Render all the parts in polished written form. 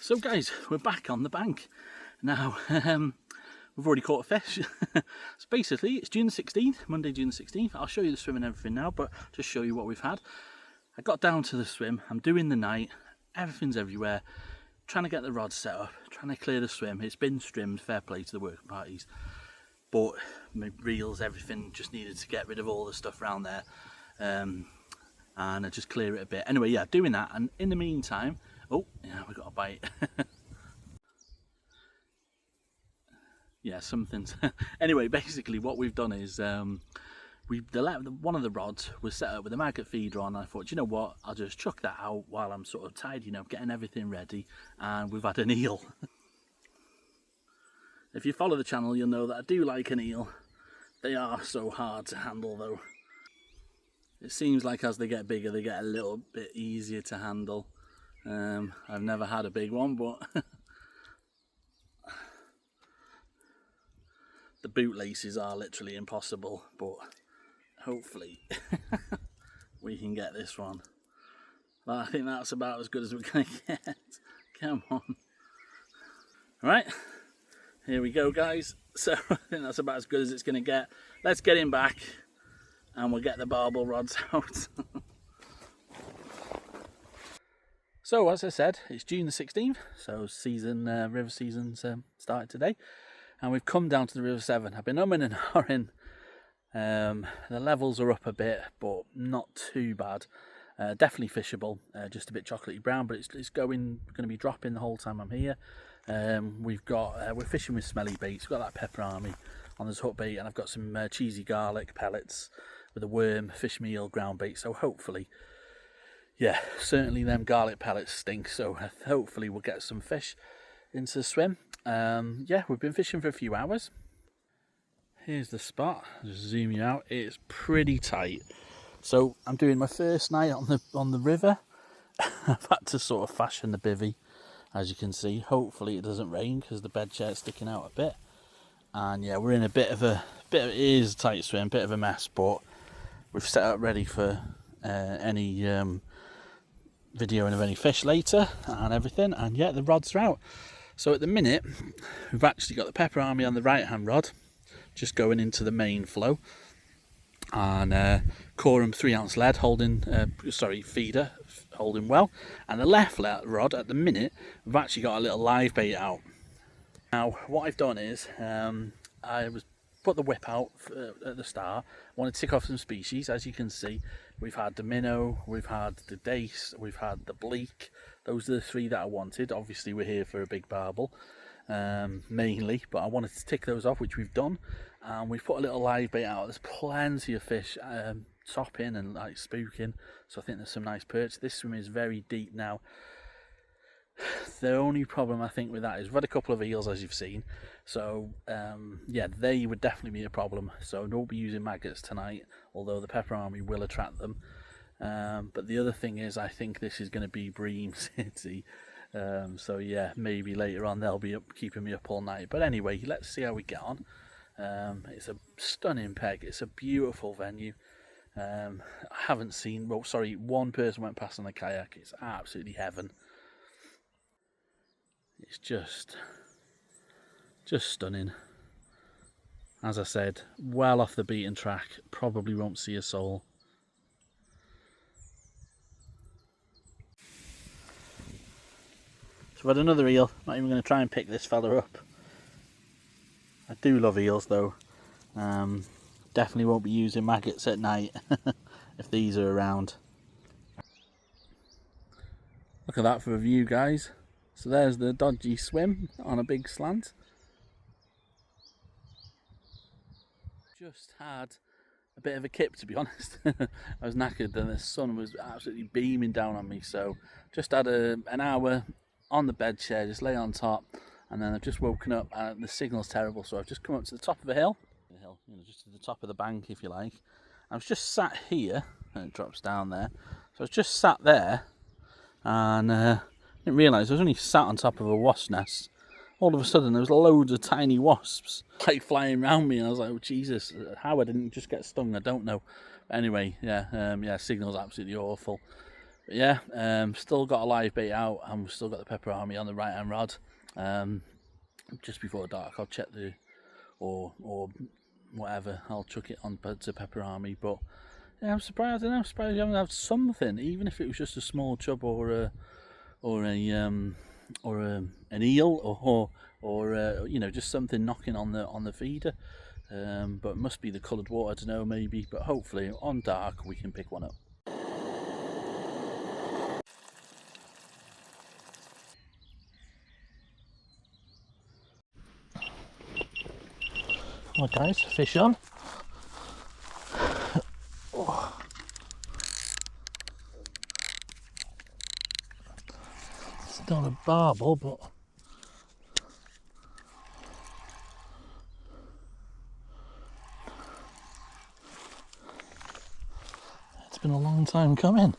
So guys, we're back on the bank. Now, we've already caught a fish. So basically, it's June the 16th, Monday, June the 16th. I'll show you the swim and everything now, but just show you what we've had. I got down to the swim, I'm doing the night, everything's everywhere, trying to get the rod set up, trying to clear the swim. It's been trimmed, fair play to the working parties. But my reels, everything, just needed to get rid of all the stuff around there. And I just clear it a bit. Anyway, yeah, doing that, and in the meantime, oh, yeah, we got a bite. Yeah, something's... Anyway, basically what we've done is, one of the rods was set up with a maggot feeder on, and I thought, you know what, I'll just chuck that out while I'm sort of tidying up, getting everything ready, and we've had an eel. If you follow the channel, you'll know that I do like an eel. They are so hard to handle though. It seems like as they get bigger, they get a little bit easier to handle. I've never had a big one, but the boot laces are literally impossible, but hopefully we can get this one. But I think that's about as good as we're going to get. Come on. Alright, here we go guys. So I think that's about as good as it's going to get. Let's get him back and we'll get the barbel rods out. So as I said, it's June the 16th, so river season's started today, and we've come down to the River Severn. I've been umming and ahhing. The levels are up a bit, but not too bad. Definitely fishable, just a bit chocolatey brown, but it's going to be dropping the whole time I'm here. We're fishing with smelly baits. We've got that pepper army on this hook bait, and I've got some cheesy garlic pellets with a worm, fish meal, ground bait. So hopefully, yeah, certainly them garlic pellets stink, so hopefully we'll get some fish into the swim. Yeah, we've been fishing for a few hours. Here's the spot. I'll just zoom you out. It's pretty tight. So I'm doing my first night on the river. I've had to sort of fashion the bivvy, as you can see. Hopefully it doesn't rain because the bed chair's sticking out a bit. And yeah, we're in it is a tight swim, bit of a mess, but we've set up ready for any videoing of any fish later and everything. And yeah, the rods are out. So at the minute, we've actually got the pepper army on the right hand rod, just going into the main flow, and Corum 3-ounce lead feeder holding well, and the left rod at the minute we've actually got a little live bait out. Now what I've done is put the whip out at the start. I want to tick off some species. As you can see, we've had the minnow, we've had the dace, we've had the bleak. Those are the three that I wanted. Obviously we're here for a big barbel mainly, but I wanted to tick those off, which we've done, and we've put a little live bait out. There's plenty of fish topping and like spooking, so I think there's some nice perch. This swim is very deep now. The only problem I think with that is we've had a couple of eels, as you've seen, so yeah, they would definitely be a problem. So don't be using maggots tonight, although the pepper army will attract them. But the other thing is, I think this is going to be Bream City, so yeah, maybe later on they'll be up keeping me up all night. But anyway, let's see how we get on. It's a stunning peg, it's a beautiful venue. I haven't seen, well, sorry, one person went past on a kayak. It's absolutely heaven. It's just stunning. As I said, well off the beaten track, probably won't see a soul. So I've had another eel. Not even going to try and pick this fella up. I do love eels though. Definitely won't be using maggots at night if these are around. Look at that for a view, guys. So there's the dodgy swim on a big slant. Just had a bit of a kip, to be honest. I was knackered and the sun was absolutely beaming down on me, so just had an hour on the bed chair, just lay on top, and then I've just woken up and the signal's terrible, so I've just come up to the top of a hill, just to the top of the bank if you like. I was just sat here, and it drops down there, so I was just sat there and didn't realise I was only sat on top of a wasp nest. All of a sudden there was loads of tiny wasps like flying around me, and I was like, oh Jesus, how I didn't just get stung, I don't know. But anyway, yeah, signal's absolutely awful. But yeah, still got a live bait out, and we've still got the pepper army on the right hand rod. Just before dark, I'll check or whatever. I'll chuck it on to pepper army. But yeah, I'm surprised. I'm surprised you haven't had something, even if it was just a small chub or an eel or you know, just something knocking on the feeder. But it must be the coloured water, I don't know, maybe. But hopefully on dark we can pick one up. Right guys, fish on. Oh. It's not a barbel, but it's been a long time coming.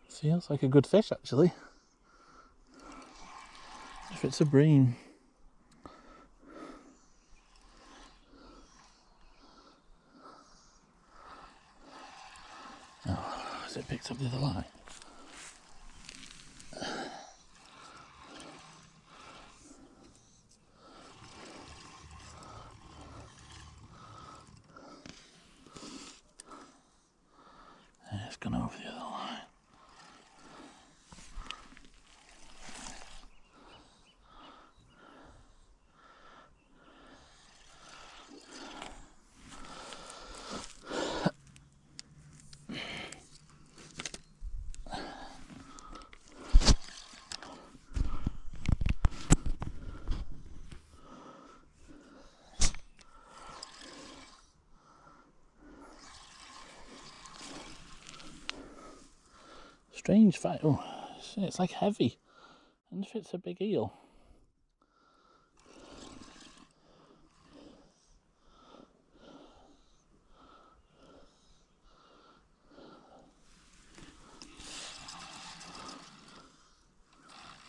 Feels like a good fish actually. If it's a bream. Oh, has it picked up the other line? Yeah, it's gone over the other line. Strange fight. Oh, it's like heavy. And if it's a big eel.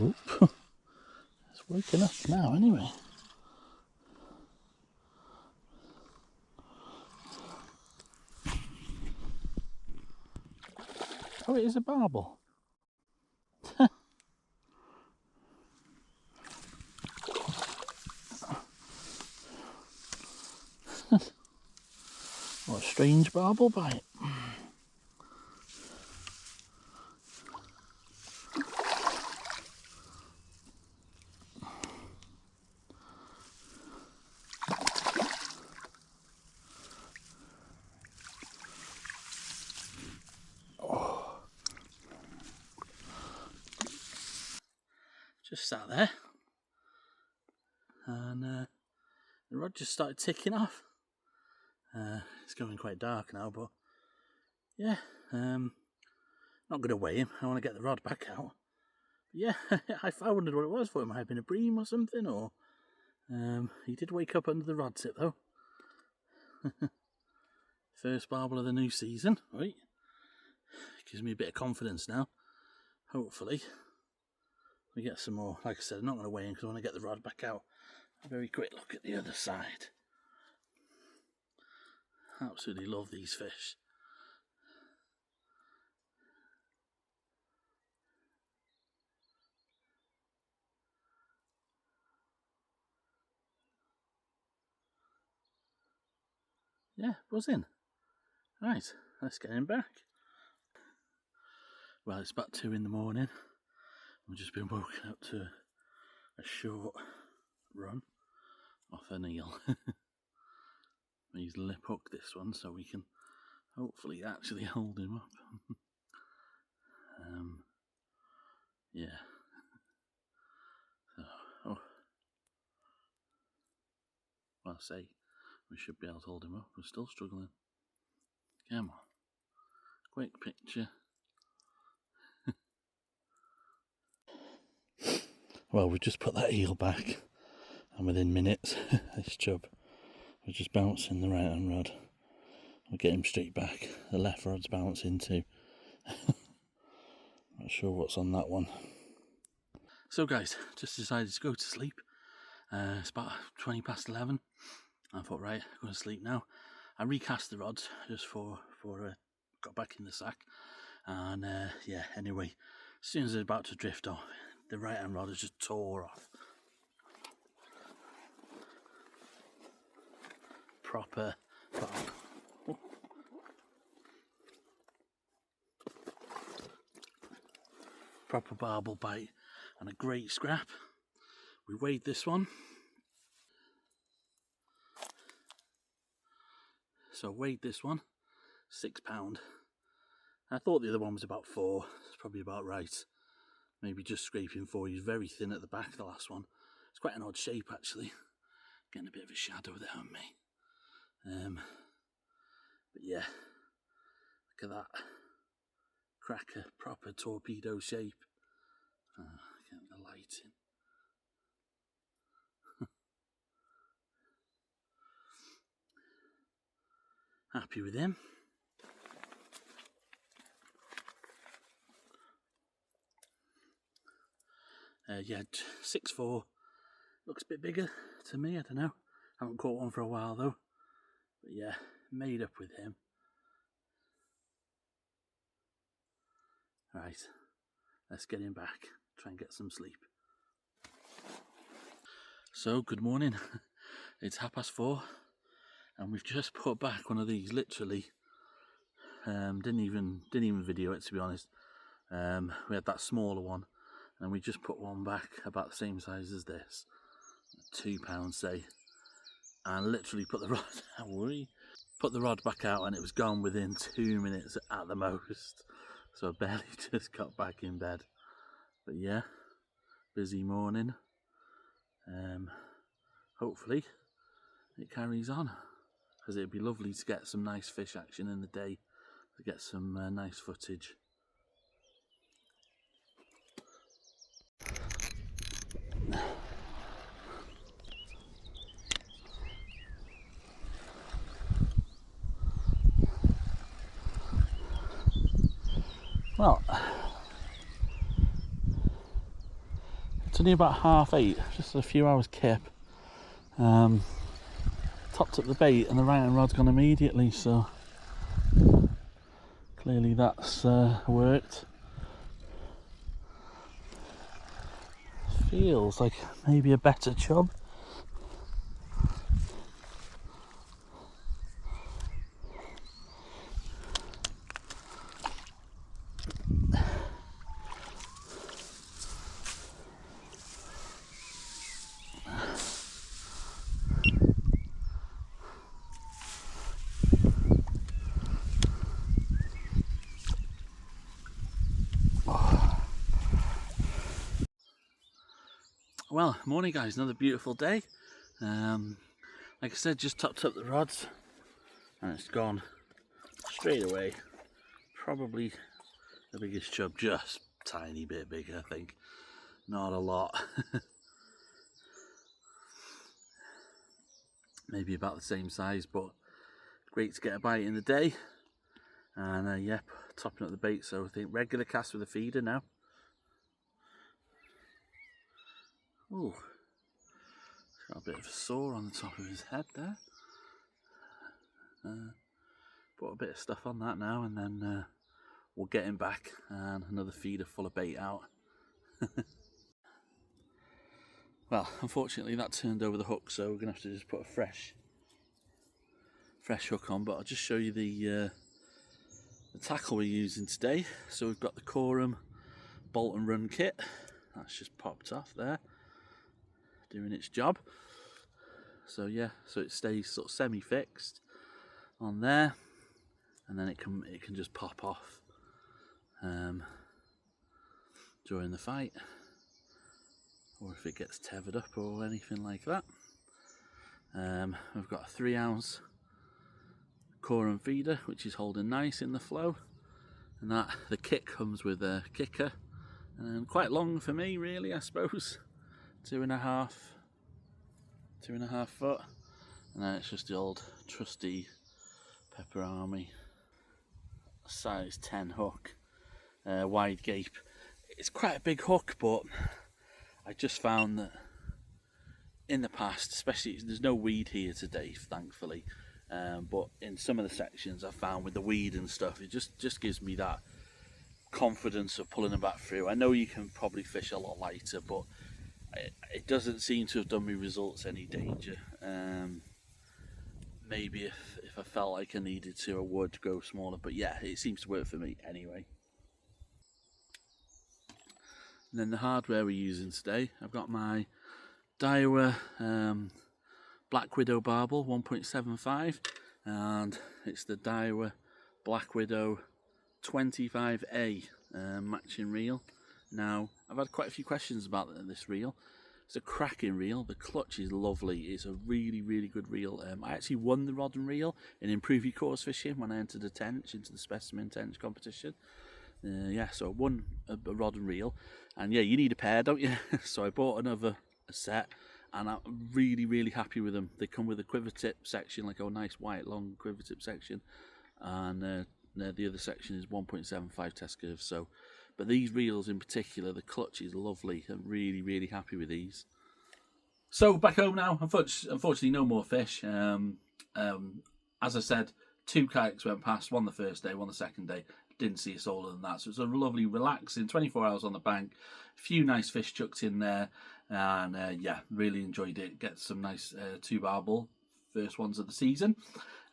Oop. It's waking up now anyway. Oh, it is a barbel. What a strange barbel bite. Oh. Just sat there. And the rod just started ticking off. It's going quite dark now, but yeah, not going to weigh him. I want to get the rod back out. But yeah, I wondered what it was. Thought it might have been a bream or something, or he did wake up under the rod tip though. First barbel of the new season. Right, gives me a bit of confidence now. Hopefully, we get some more. Like I said, I'm not going to weigh him because I want to get the rod back out. A very quick look at the other side. Absolutely love these fish. Yeah, buzzing. Right, let's get him back. Well, it's about 2 in the morning. We've just been woken up to a short run off an eel. He's lip hooked this one, so we can hopefully actually hold him up. Yeah. So, oh. Well, I say we should be able to hold him up. We're still struggling. Come on. Quick picture. Well, we've just put that eel back, and within minutes, this chub was just bouncing the right hand rod. We'll get him straight back. The left rod's bouncing too. Not sure what's on that one. So guys, just decided to go to sleep. It's about 20 past 11. I thought, right, I'm going to sleep now. I recast the rods just for got back in the sack, and yeah, anyway, as soon as I was about to drift off, the right hand rod has just tore off. Proper barbel bite and a great scrap. We weighed this one. So I weighed this one, £6. I thought the other one was about 4. It's probably about right. Maybe just scraping 4. He's very thin at the back, the last one. It's quite an odd shape actually. Getting a bit of a shadow there on me. But yeah, look at that. Cracker, proper torpedo shape. Get the light in. Happy with him. Yeah, 6'4". Looks a bit bigger to me, I don't know. Haven't caught one for a while though. But yeah, made up with him. Right, let's get him back. Try and get some sleep. So, good morning. It's 4:30. And we've just put back one of these, literally. Didn't even video it, to be honest. We had that smaller one, and we just put one back about the same size as this, £2 say, and literally put the rod put the rod back out, and it was gone within 2 minutes at the most. So I barely just got back in bed. But yeah, busy morning. Hopefully it carries on, because it'd be lovely to get some nice fish action in the day, to get some nice footage. Well, it's only about 8:30, just a few hours kip. Topped up the bait and the right hand rod's gone immediately, so clearly that's worked. Feels like maybe a better chub. Well, morning guys, another beautiful day. Like I said, just topped up the rods and it's gone straight away. Probably the biggest chub, just a tiny bit bigger, I think. Not a lot. Maybe about the same size, but great to get a bite in the day. And yep, topping up the bait, so I think regular cast with a feeder now. Ooh, got a bit of a sore on the top of his head there. Put a bit of stuff on that now, and then we'll get him back and another feeder full of bait out. Well, unfortunately that turned over the hook, so we're gonna have to just put a fresh hook on. But I'll just show you the tackle we're using today. So we've got the Corum bolt and run kit. That's just popped off there, doing its job. So yeah, so it stays sort of semi-fixed on there, and then it can just pop off during the fight, or if it gets tethered up or anything like that. We've got a 3 ounce Corum feeder, which is holding nice in the flow, and that the kit comes with a kicker, and quite long for me really, I suppose, 2.5 foot, and then it's just the old trusty Pepper Army size 10 hook, wide gape. It's quite a big hook, but I just found that in the past, especially, there's no weed here today, thankfully, but in some of the sections I found with the weed and stuff, it just gives me that confidence of pulling them back through. I know you can probably fish a lot lighter, but it doesn't seem to have done me results any danger. Maybe if I felt like I needed to, I would go smaller, but yeah, it seems to work for me anyway. And then the hardware we're using today, I've got my Daiwa Black Widow Barbel 1.75, and it's the Daiwa Black Widow 25A matching reel. Now, I've had quite a few questions about this reel. It's a cracking reel. The clutch is lovely. It's a really, really good reel. I actually won the rod and reel in Improve Your Course Fishing when I entered the tench into the specimen tench competition. Yeah, so I won a rod and reel, and yeah, you need a pair, don't you? So I bought another set, and I'm really, really happy with them. They come with a quiver tip section, like a nice white long quiver tip section, and the other section is 1.75 test curve. So, but these reels in particular, the clutch is lovely. I'm really, really happy with these. So back home now. Unfortunately, no more fish. As I said, 2 kayaks went past. One the first day, one the second day. Didn't see a soul other than that. So it's a lovely, relaxing 24 hours on the bank. A few nice fish chucked in there, and yeah, really enjoyed it. Get some nice 2 barbel, first ones of the season.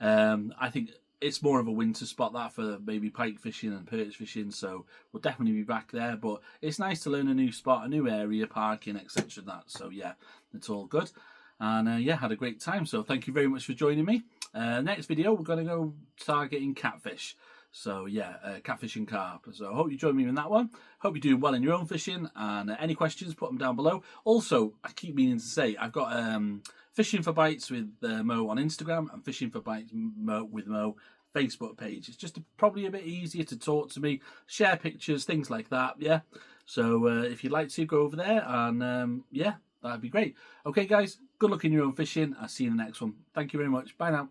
I think it's more of a winter spot that for maybe pike fishing and perch fishing, so we'll definitely be back there. But it's nice to learn a new spot, a new area, parking, etc. That, so yeah, it's all good. And yeah, had a great time. So thank you very much for joining me. Next video, we're going to go targeting catfish. So yeah, catfish and carp. So I hope you join me in that one. Hope you're doing well in your own fishing, and any questions, put them down below. Also, I keep meaning to say, I've got Fishing for Bites with Mo on Instagram and Fishing for Bites with Mo Facebook page. It's just probably a bit easier to talk to me, share pictures, things like that, yeah. So if you'd like to, go over there, and yeah, that'd be great. Okay guys, good luck in your own fishing. I'll see you in the next one. Thank you very much. Bye now.